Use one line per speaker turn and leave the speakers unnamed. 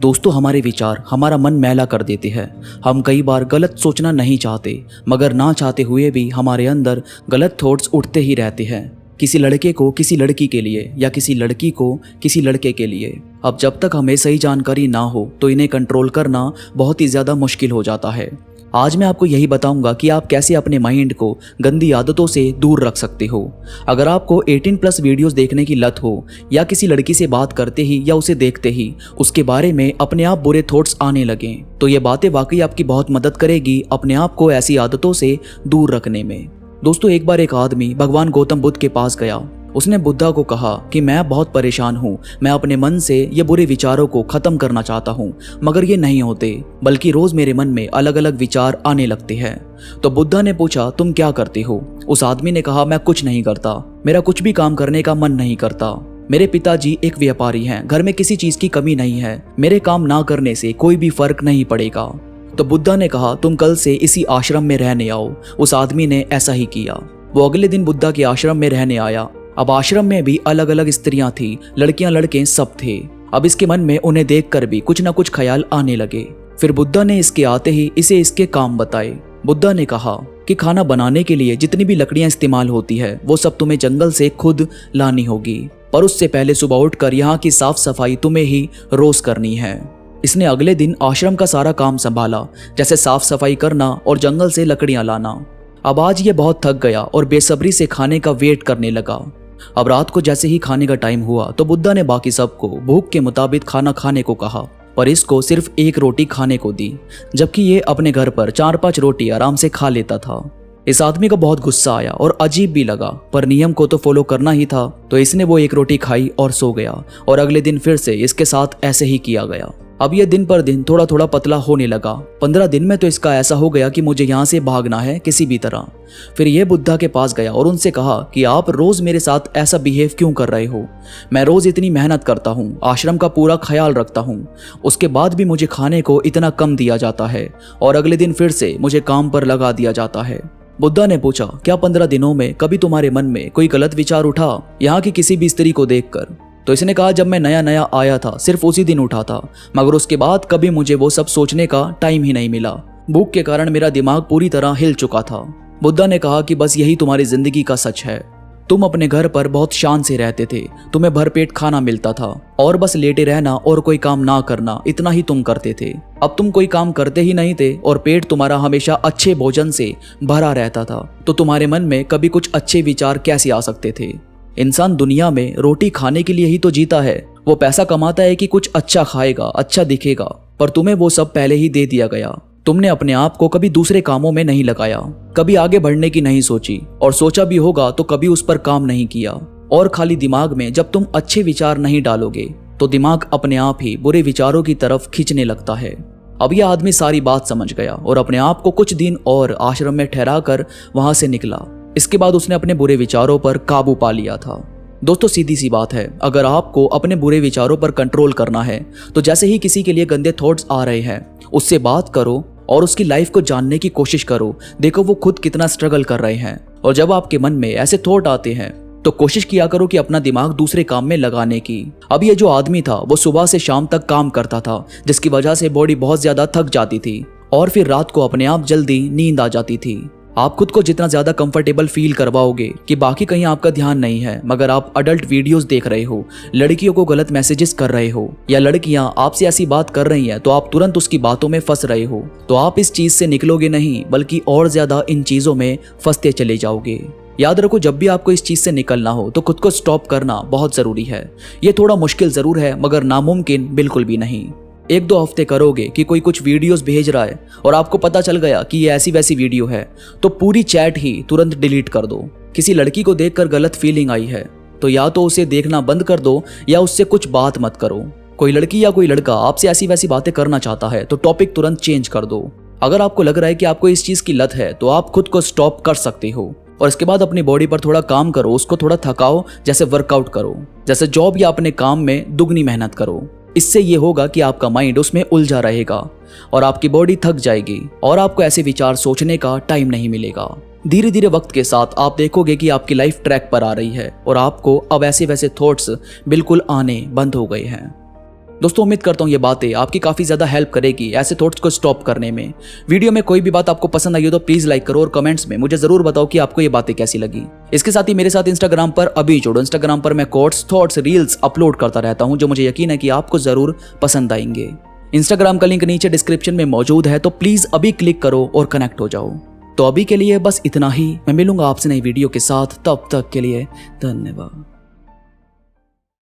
दोस्तों, हमारे विचार हमारा मन मैला कर देते हैं। हम कई बार गलत सोचना नहीं चाहते, मगर ना चाहते हुए भी हमारे अंदर गलत थॉट्स उठते ही रहते हैं। किसी लड़के को किसी लड़की के लिए या किसी लड़की को किसी लड़के के लिए। अब जब तक हमें सही जानकारी ना हो तो इन्हें कंट्रोल करना बहुत ही ज़्यादा मुश्किल हो जाता है। आज मैं आपको यही बताऊंगा कि आप कैसे अपने माइंड को गंदी आदतों से दूर रख सकते हो। अगर आपको 18+ वीडियोस देखने की लत हो या किसी लड़की से बात करते ही या उसे देखते ही उसके बारे में अपने आप बुरे थॉट्स आने लगें, तो ये बातें वाकई आपकी बहुत मदद करेगी अपने आप को ऐसी आदतों से दूर रखने में। दोस्तों, एक बार एक आदमी भगवान गौतम बुद्ध के पास गया। उसने बुद्धा को कहा कि मैं बहुत परेशान हूँ, मैं अपने मन से ये बुरे विचारों को खत्म करना चाहता हूँ, मगर ये नहीं होते, बल्कि रोज मेरे मन में अलग अलग विचार आने लगते हैं। तो बुद्धा ने पूछा, तुम क्या करते हो? उस आदमी ने कहा, मैं कुछ नहीं करता, मेरा कुछ भी काम करने का मन नहीं करता। मेरे पिताजी एक व्यापारी हैं, घर में किसी चीज की कमी नहीं है, मेरे काम ना करने से कोई भी फर्क नहीं पड़ेगा। तो बुद्धा ने कहा, तुम कल से इसी आश्रम में रहने आओ। उस आदमी ने ऐसा ही किया। वो अगले दिन बुद्धा के आश्रम में रहने आया। अब आश्रम में भी अलग अलग स्त्रियां थी, लड़कियां लड़के सब थे। अब इसके मन में उन्हें देखकर भी कुछ न कुछ ख्याल आने लगे। फिर बुद्धा ने इसके आते ही इसे इसके काम बताए। बुद्धा ने कहा कि खाना बनाने के लिए जितनी भी लकड़ियां इस्तेमाल होती है वो सब तुम्हें जंगल से खुद लानी होगी, पर उससे पहले सुबह उठकर यहाँ की साफ सफाई तुम्हें ही रोज करनी है। इसने अगले दिन आश्रम का सारा काम संभाला, जैसे साफ सफाई करना और जंगल से लकड़ियां लाना। अब आज ये बहुत थक गया और बेसब्री से खाने का वेट करने लगा। अब रात को जैसे ही खाने का टाइम हुआ तो बुद्धा ने बाकी सबको भूख के मुताबिक खाना खाने को कहा, पर इसको सिर्फ एक रोटी खाने को दी, जबकि ये अपने घर पर 4-5 रोटी आराम से खा लेता था। इस आदमी को बहुत गुस्सा आया और अजीब भी लगा, पर नियम को तो फॉलो करना ही था, तो इसने वो एक रोटी खाई और सो गया। और अगले दिन फिर से इसके साथ ऐसे ही किया गया। अब ये दिन पर दिन थोड़ा थोड़ा पतला होने लगा। 15 दिन में तो इसका ऐसा हो गया कि मुझे यहाँ से भागना है किसी भी तरह। फिर ये बुद्धा के पास गया और उनसे कहा कि आप रोज मेरे साथ ऐसा बिहेव क्यों कर रहे हो? मैं रोज इतनी मेहनत करता हूँ, आश्रम का पूरा ख्याल रखता हूँ, उसके बाद भी मुझे खाने को इतना कम दिया जाता है और अगले दिन फिर से मुझे काम पर लगा दिया जाता है। बुद्धा ने पूछा, क्या 15 दिनों में कभी तुम्हारे मन में कोई गलत विचार उठा यहाँ की किसी भी स्त्री को देखकर? तो इसने कहा, जब मैं नया नया आया था सिर्फ उसी दिन उठा था, मगर उसके बाद कभी मुझे वो सब सोचने का टाइम ही नहीं मिला। भूख के कारण मेरा दिमाग पूरी तरह हिल चुका था। बुद्धा ने कहा कि बस यही तुम्हारी जिंदगी का सच है। तुम अपने घर पर बहुत शान से रहते थे, तुम्हें भरपेट खाना मिलता था और बस लेटे रहना और कोई काम ना करना, इतना ही तुम करते थे। अब तुम कोई काम करते ही नहीं थे और पेट तुम्हारा हमेशा अच्छे भोजन से भरा रहता था, तो तुम्हारे मन में कभी कुछ अच्छे विचार कैसे आ सकते थे? इंसान दुनिया में रोटी खाने के लिए ही तो जीता है। वो पैसा कमाता है कि कुछ अच्छा खाएगा, अच्छा दिखेगा, पर तुम्हें वो सब पहले ही दे दिया गया। तुमने अपने आप को कभी दूसरे कामों में नहीं लगाया, कभी आगे बढ़ने की नहीं सोची, और सोचा भी होगा तो कभी उस पर काम नहीं किया। और खाली दिमाग में जब तुम अच्छे विचार नहीं डालोगे तो दिमाग अपने आप ही बुरे विचारों की तरफ खींचने लगता है। अब यह आदमी सारी बात समझ गया और अपने आप को कुछ दिन और आश्रम में ठहरा कर वहां से निकला। इसके बाद उसने अपने बुरे विचारों पर काबू पा लिया था। दोस्तों, सीधी सी बात है, अगर आपको अपने बुरे विचारों पर कंट्रोल करना है तो जैसे ही किसी के लिए गंदे थॉट्स आ रहे हैं उससे बात करो और उसकी लाइफ को जानने की कोशिश करो। देखो वो खुद कितना स्ट्रगल कर रहे हैं, और जब आपके मन में ऐसे थॉट आते हैं तो कोशिश किया करो कि अपना दिमाग दूसरे काम में लगाने की। अब ये जो आदमी था वो सुबह से शाम तक काम करता था, जिसकी वजह से बॉडी बहुत ज्यादा थक जाती थी और फिर रात को अपने आप जल्दी नींद आ जाती थी। आप खुद को जितना ज्यादा कंफर्टेबल फील करवाओगे कि बाकी कहीं आपका ध्यान नहीं है, मगर आप अडल्ट वीडियोस देख रहे हो, लड़कियों को गलत मैसेजेस कर रहे हो, या लड़कियां आपसे ऐसी बात कर रही हैं तो आप तुरंत उसकी बातों में फंस रहे हो, तो आप इस चीज से निकलोगे नहीं, बल्कि और ज्यादा इन चीजों में फंसते चले जाओगे। याद रखो, जब भी आपको इस चीज से निकलना हो तो खुद को स्टॉप करना बहुत जरूरी है। ये थोड़ा मुश्किल जरूर है, मगर नामुमकिन बिल्कुल भी नहीं। 1-2 हफ्ते करोगे कि कोई कुछ वीडियोस भेज रहा है और आपको पता चल गया कि ये ऐसी वैसी वीडियो है, तो पूरी चैट ही तुरंत डिलीट कर दो। किसी लड़की को देखकर गलत फीलिंग आई है तो या तो उसे देखना बंद कर दो या उससे कुछ बात मत करो। कोई लड़की या कोई लड़का आपसे ऐसी वैसी बातें करना चाहता है तो टॉपिक तुरंत चेंज कर दो। अगर आपको लग रहा है कि आपको इस चीज की लत है तो आप खुद को स्टॉप कर सकते हो और इसके बाद अपनी बॉडी पर थोड़ा काम करो, उसको थोड़ा थकाओ, जैसे वर्कआउट करो, जैसे जॉब या अपने काम में दुगनी मेहनत करो। इससे ये होगा कि आपका माइंड उसमें उलझा रहेगा और आपकी बॉडी थक जाएगी और आपको ऐसे विचार सोचने का टाइम नहीं मिलेगा। धीरे धीरे वक्त के साथ आप देखोगे कि आपकी लाइफ ट्रैक पर आ रही है और आपको अब ऐसे वैसे थॉट्स बिल्कुल आने बंद हो गए हैं। दोस्तों उम्मीद करता हूँ ये बातें आपकी काफ़ी ज़्यादा हेल्प करेगी ऐसे थॉट्स को स्टॉप करने में। वीडियो में कोई भी बात आपको पसंद आई हो तो प्लीज़ लाइक करो और कमेंट्स में मुझे ज़रूर बताओ कि आपको ये बातें कैसी लगी। इसके साथ ही मेरे साथ इंस्टाग्राम पर अभी जुड़ो। इंस्टाग्राम पर मैं कोट्स, थॉट्स, रील्स अपलोड करता रहता हूँ जो मुझे यकीन है कि आपको ज़रूर पसंद आएंगे। इंस्टाग्राम का लिंक नीचे डिस्क्रिप्शन में मौजूद है, तो प्लीज़ अभी क्लिक करो और कनेक्ट हो जाओ। तो अभी के लिए बस इतना ही। मैं मिलूंगा आपसे नई वीडियो के साथ, तब तक के लिए धन्यवाद।